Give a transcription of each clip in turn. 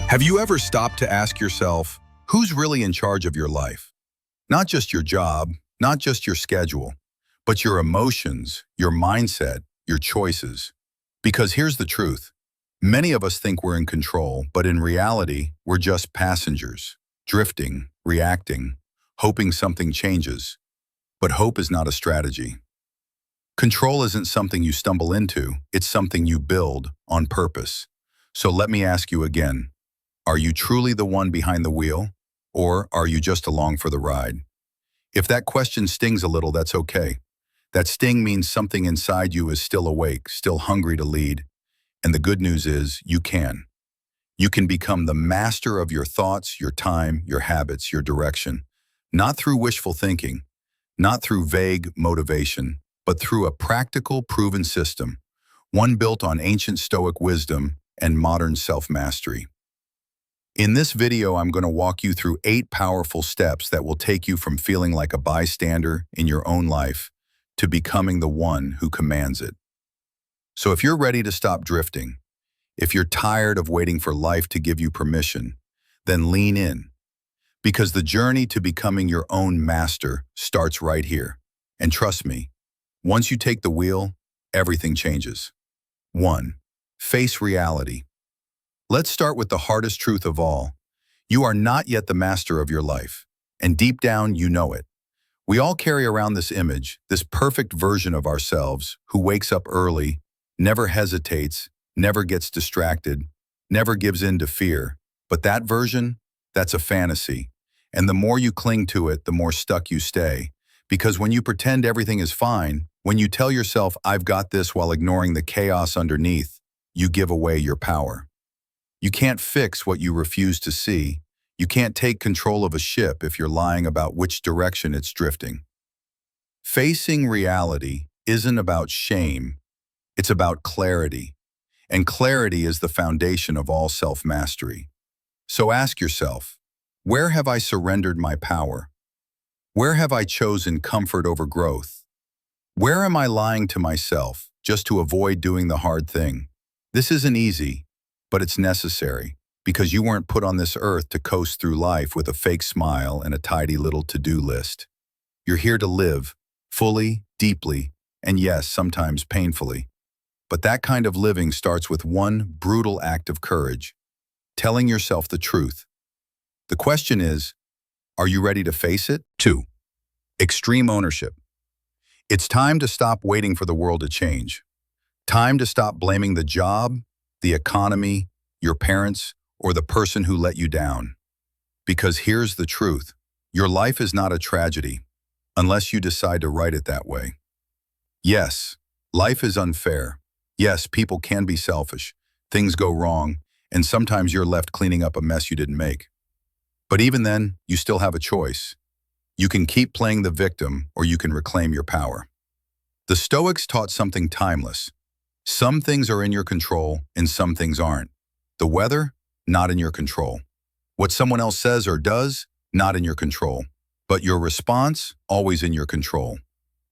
Have you ever stopped to ask yourself, who's really in charge of your life? Not just your job, not just your schedule, but your emotions, your mindset, your choices. Because here's the truth. Many of us think we're in control, but in reality, we're just passengers, drifting, reacting, hoping something changes. But hope is not a strategy. Control isn't something you stumble into, it's something you build on purpose. So let me ask you again. Are you truly the one behind the wheel, or are you just along for the ride? If that question stings a little, that's okay. That sting means something inside you is still awake, still hungry to lead. And the good news is, you can. You can become the master of your thoughts, your time, your habits, your direction. Not through wishful thinking, not through vague motivation, but through a practical, proven system, one built on ancient Stoic wisdom and modern self-mastery. In this video, I'm going to walk you through 8 powerful steps that will take you from feeling like a bystander in your own life to becoming the one who commands it. So if you're ready to stop drifting, if you're tired of waiting for life to give you permission, then lean in. Because the journey to becoming your own master starts right here. And trust me, once you take the wheel, everything changes. 1. Face reality. Let's start with the hardest truth of all. You are not yet the master of your life, and deep down you know it. We all carry around this image, this perfect version of ourselves who wakes up early, never hesitates, never gets distracted, never gives in to fear. But that version, that's a fantasy. And the more you cling to it, the more stuck you stay. Because when you pretend everything is fine, when you tell yourself, I've got this while ignoring the chaos underneath, you give away your power. You can't fix what you refuse to see. You can't take control of a ship if you're lying about which direction it's drifting. Facing reality isn't about shame. It's about clarity. And clarity is the foundation of all self-mastery. So ask yourself, where have I surrendered my power? Where have I chosen comfort over growth? Where am I lying to myself just to avoid doing the hard thing? This isn't easy, but it's necessary, because you weren't put on this earth to coast through life with a fake smile and a tidy little to-do list. You're here to live, fully, deeply, and yes, sometimes painfully. But that kind of living starts with one brutal act of courage, telling yourself the truth. The question is, are you ready to face it? 2. Extreme ownership. It's time to stop waiting for the world to change. Time to stop blaming the job, the economy, your parents, or the person who let you down. Because here's the truth. Your life is not a tragedy, unless you decide to write it that way. Yes, life is unfair. Yes, people can be selfish. Things go wrong, and sometimes you're left cleaning up a mess you didn't make. But even then, you still have a choice. You can keep playing the victim, or you can reclaim your power. The Stoics taught something timeless. Some things are in your control and some things aren't. The weather, not in your control. What someone else says or does, not in your control. But your response, always in your control.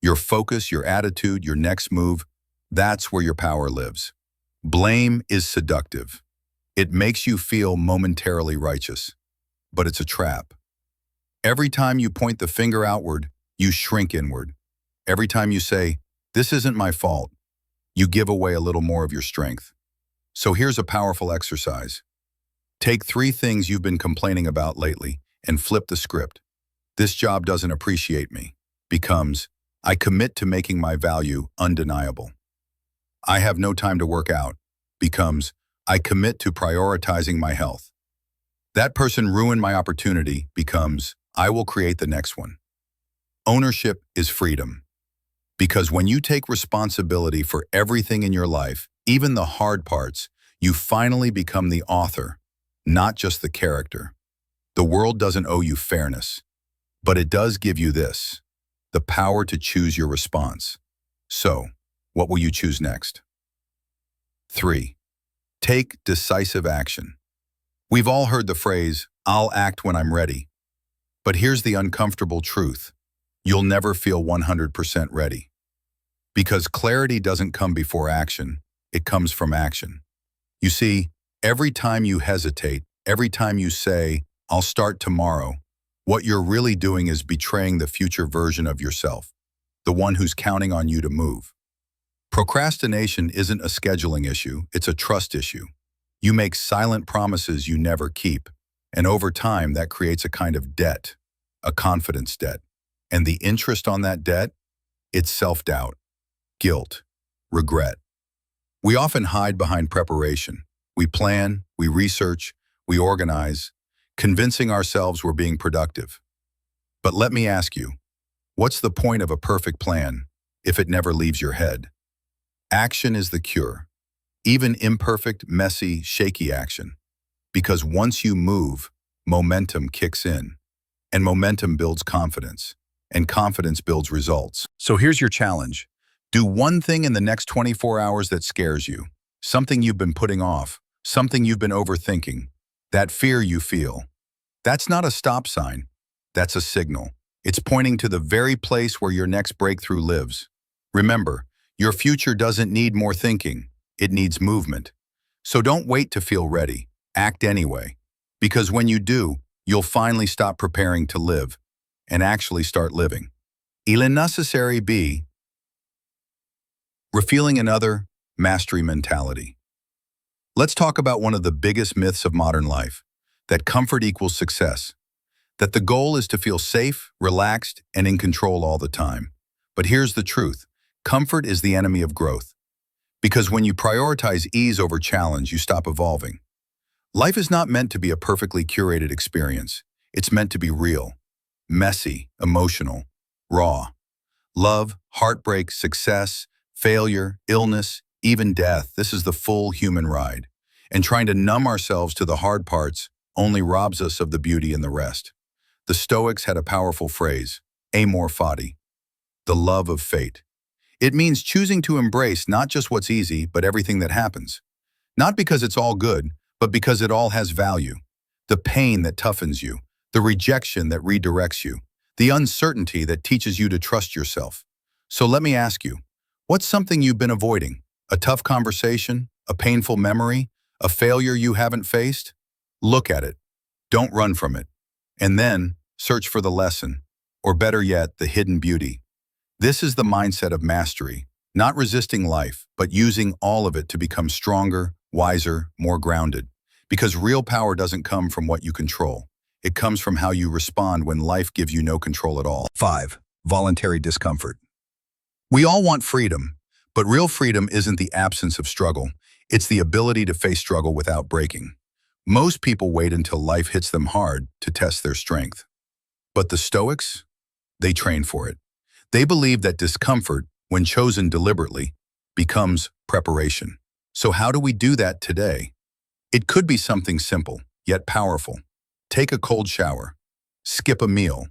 Your focus, your attitude, your next move, that's where your power lives. Blame is seductive. It makes you feel momentarily righteous. But it's a trap. Every time you point the finger outward, you shrink inward. Every time you say, this isn't my fault, you give away a little more of your strength. So here's a powerful exercise. Take 3 things you've been complaining about lately and flip the script. This job doesn't appreciate me becomes, I commit to making my value undeniable. I have no time to work out becomes, I commit to prioritizing my health. That person ruined my opportunity becomes, I will create the next one. Ownership is freedom. Because when you take responsibility for everything in your life, even the hard parts, you finally become the author, not just the character. The world doesn't owe you fairness, but it does give you this, the power to choose your response. So, what will you choose next? 3. Take decisive action. We've all heard the phrase, I'll act when I'm ready. But here's the uncomfortable truth. You'll never feel 100% ready. Because clarity doesn't come before action, it comes from action. You see, every time you hesitate, Every time you say, "I'll start tomorrow," what you're really doing is betraying the future version of yourself, the one who's counting on you to move. Procrastination isn't a scheduling issue, it's a trust issue. You make silent promises you never keep, and over time that creates a kind of debt, a confidence debt. And the interest on that debt, it's self-doubt, guilt, regret. We often hide behind preparation. We plan, we research, we organize, convincing ourselves we're being productive. But let me ask you, what's the point of a perfect plan if it never leaves your head? Action is the cure. Even imperfect, messy, shaky action. Because once you move, momentum kicks in. And momentum builds confidence. And confidence builds results. So here's your challenge. Do one thing in the next 24 hours that scares you. Something you've been putting off. Something you've been overthinking. That fear you feel. That's not a stop sign. That's a signal. It's pointing to the very place where your next breakthrough lives. Remember, your future doesn't need more thinking. It needs movement. So don't wait to feel ready. Act anyway. Because when you do, you'll finally stop preparing to live and actually start living. Il est nécessaire be revealing another mastery mentality. Let's talk about one of the biggest myths of modern life, that comfort equals success, that the goal is to feel safe, relaxed, and in control all the time. But here's the truth. Comfort is the enemy of growth. Because when you prioritize ease over challenge, you stop evolving. Life is not meant to be a perfectly curated experience. It's meant to be real, messy, emotional, raw. Love, heartbreak, success, failure, illness, even death. This is the full human ride. And trying to numb ourselves to the hard parts only robs us of the beauty in the rest. The Stoics had a powerful phrase, amor fati, the love of fate. It means choosing to embrace not just what's easy, but everything that happens. Not because it's all good, but because it all has value. The pain that toughens you, the rejection that redirects you, the uncertainty that teaches you to trust yourself. So let me ask you, what's something you've been avoiding? A tough conversation? A painful memory? A failure you haven't faced? Look at it. Don't run from it. And then search for the lesson, or better yet, the hidden beauty. This is the mindset of mastery, not resisting life, but using all of it to become stronger, wiser, more grounded. Because real power doesn't come from what you control. It comes from how you respond when life gives you no control at all. 5. Voluntary discomfort. We all want freedom, but real freedom isn't the absence of struggle. It's the ability to face struggle without breaking. Most people wait until life hits them hard to test their strength. But the Stoics, they train for it. They believe that discomfort, when chosen deliberately, becomes preparation. So how do we do that today? It could be something simple, yet powerful. Take a cold shower. Skip a meal.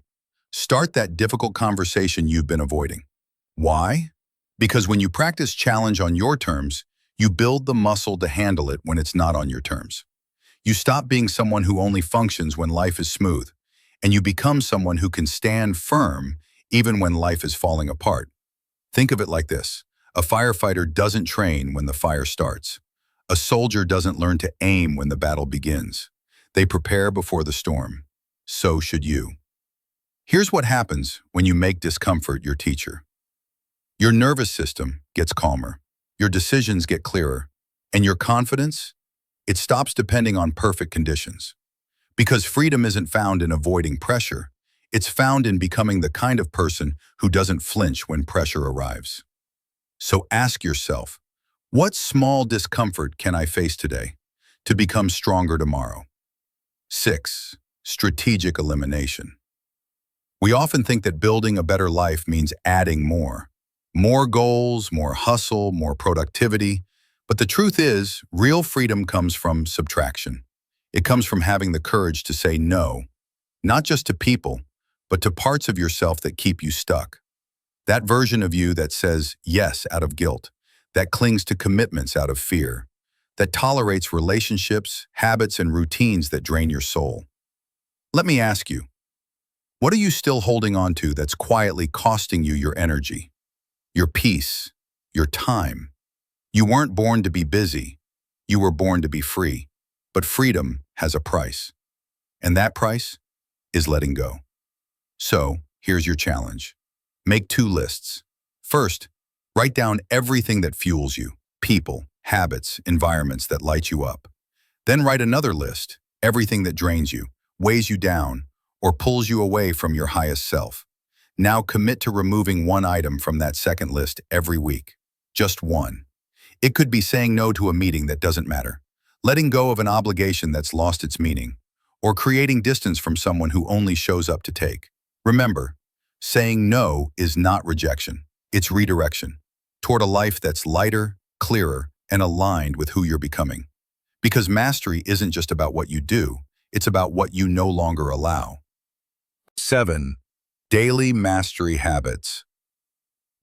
Start that difficult conversation you've been avoiding. Why? Because when you practice challenge on your terms, you build the muscle to handle it when it's not on your terms. You stop being someone who only functions when life is smooth, and you become someone who can stand firm even when life is falling apart. Think of it like this. A firefighter doesn't train when the fire starts. A soldier doesn't learn to aim when the battle begins. They prepare before the storm. So should you. Here's what happens when you make discomfort your teacher. Your nervous system gets calmer, your decisions get clearer, and your confidence, it stops depending on perfect conditions. Because freedom isn't found in avoiding pressure, it's found in becoming the kind of person who doesn't flinch when pressure arrives. So ask yourself, what small discomfort can I face today to become stronger tomorrow? 6. Strategic elimination. We often think that building a better life means adding more. More goals, more hustle, more productivity. But the truth is, real freedom comes from subtraction. It comes from having the courage to say no, not just to people, but to parts of yourself that keep you stuck. That version of you that says yes out of guilt, that clings to commitments out of fear, that tolerates relationships, habits, and routines that drain your soul. Let me ask you, what are you still holding on to that's quietly costing you your energy, your peace, your time? You weren't born to be busy. You were born to be free. But freedom has a price, and that price is letting go. So, here's your challenge. Make 2 lists. First, write down everything that fuels you, people, habits, environments that light you up. Then write another list, everything that drains you, weighs you down, or pulls you away from your highest self. Now commit to removing one item from that second list every week. Just one. It could be saying no to a meeting that doesn't matter, letting go of an obligation that's lost its meaning, or creating distance from someone who only shows up to take. Remember, saying no is not rejection. It's redirection toward a life that's lighter, clearer, and aligned with who you're becoming. Because mastery isn't just about what you do, it's about what you no longer allow. 7. Daily mastery habits.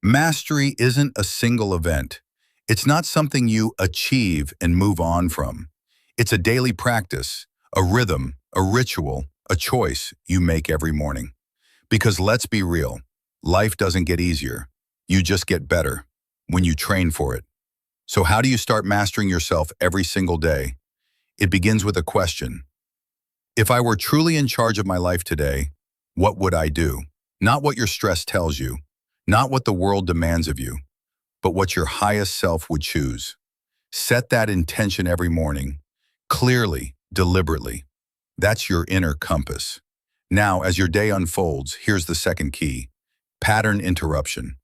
Mastery isn't a single event. It's not something you achieve and move on from. It's a daily practice, a rhythm, a ritual, a choice you make every morning. Because let's be real, life doesn't get easier. You just get better when you train for it. So how do you start mastering yourself every single day? It begins with a question. If I were truly in charge of my life today, what would I do? Not what your stress tells you, not what the world demands of you, but what your highest self would choose. Set that intention every morning, clearly, deliberately. That's your inner compass. Now, as your day unfolds, here's the second key: pattern interruption.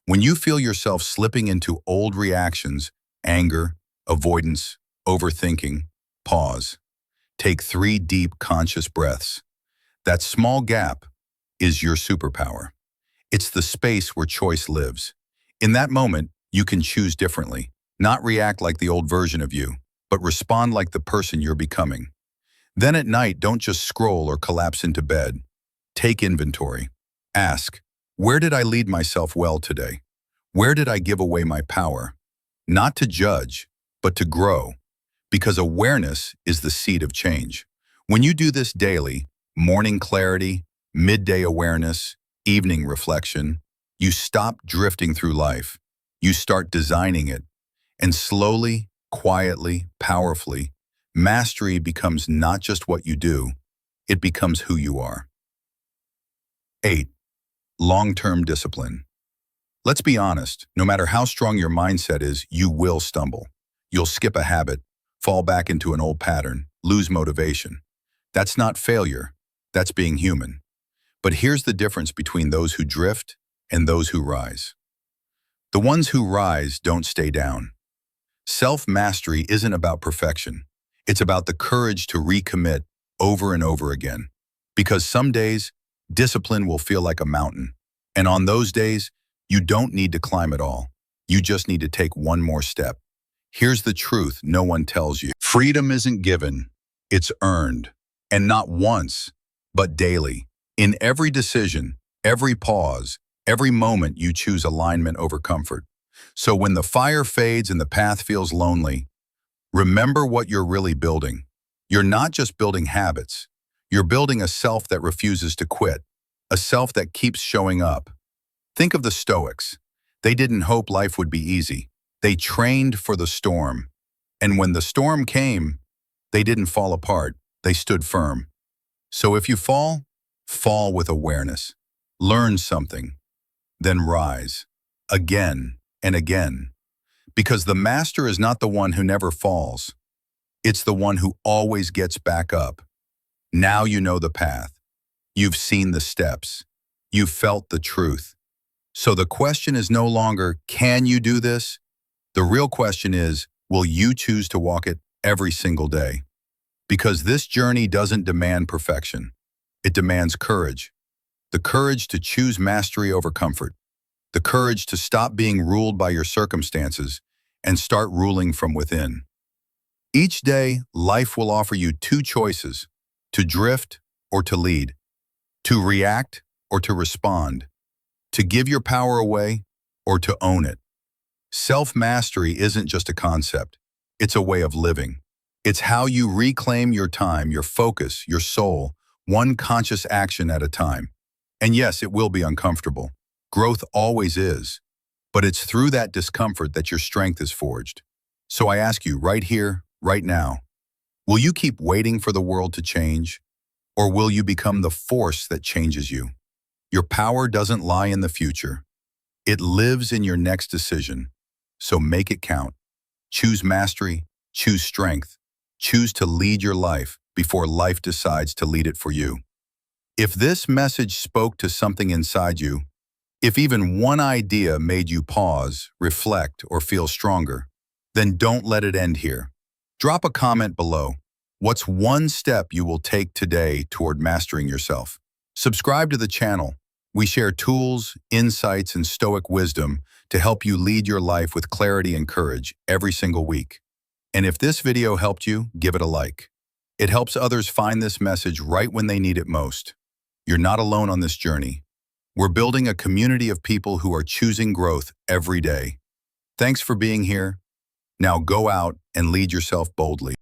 When you feel yourself slipping into old reactions, anger, avoidance, overthinking, pause. Take 3 deep, conscious breaths. That small gap is your superpower. It's the space where choice lives. In that moment, you can choose differently, not react like the old version of you, but respond like the person you're becoming. Then at night, don't just scroll or collapse into bed. Take inventory. Ask, where did I lead myself well today? Where did I give away my power? Not to judge, but to grow. Because awareness is the seed of change. When you do this daily, morning clarity, midday awareness, evening reflection, you stop drifting through life. You start designing it. And slowly, quietly, powerfully, mastery becomes not just what you do, it becomes who you are. 8. Long-term discipline. Let's be honest, no matter how strong your mindset is, you will stumble. You'll skip a habit, fall back into an old pattern, lose motivation. That's not failure, that's being human. But here's the difference between those who drift and those who rise. The ones who rise don't stay down. Self-mastery isn't about perfection. It's about the courage to recommit over and over again. Because some days, discipline will feel like a mountain. And on those days, you don't need to climb at all. You just need to take one more step. Here's the truth no one tells you. Freedom isn't given, it's earned. And not once, but daily. In every decision, every pause, every moment you choose alignment over comfort. So when the fire fades and the path feels lonely, remember what you're really building. You're not just building habits. You're building a self that refuses to quit, a self that keeps showing up. Think of the Stoics. They didn't hope life would be easy. They trained for the storm. And when the storm came, they didn't fall apart. They stood firm. So if you fall, fall with awareness. Learn something. Then rise. Again and again. Because the master is not the one who never falls. It's the one who always gets back up. Now you know the path. You've seen the steps. You've felt the truth. So the question is no longer, can you do this? The real question is, will you choose to walk it every single day? Because this journey doesn't demand perfection. It demands courage. The courage to choose mastery over comfort. The courage to stop being ruled by your circumstances and start ruling from within. Each day, life will offer you 2 choices: to drift or to lead, to react or to respond, to give your power away or to own it. Self-mastery isn't just a concept, it's a way of living. It's how you reclaim your time, your focus, your soul, one conscious action at a time. And yes, it will be uncomfortable. Growth always is. But it's through that discomfort that your strength is forged. So I ask you right here, right now, Will you keep waiting for the world to change, or will you become the force that changes you? Your power doesn't lie in the future. It lives in your next decision. So make it count. Choose mastery, choose strength, choose to lead your life before life decides to lead it for you. If this message spoke to something inside you, if even one idea made you pause, reflect, or feel stronger, then don't let it end here. Drop a comment below. What's one step you will take today toward mastering yourself? Subscribe to the channel. We share tools, insights, and Stoic wisdom to help you lead your life with clarity and courage every single week. And if this video helped you, give it a like. It helps others find this message right when they need it most. You're not alone on this journey. We're building a community of people who are choosing growth every day. Thanks for being here. Now go out and lead yourself boldly.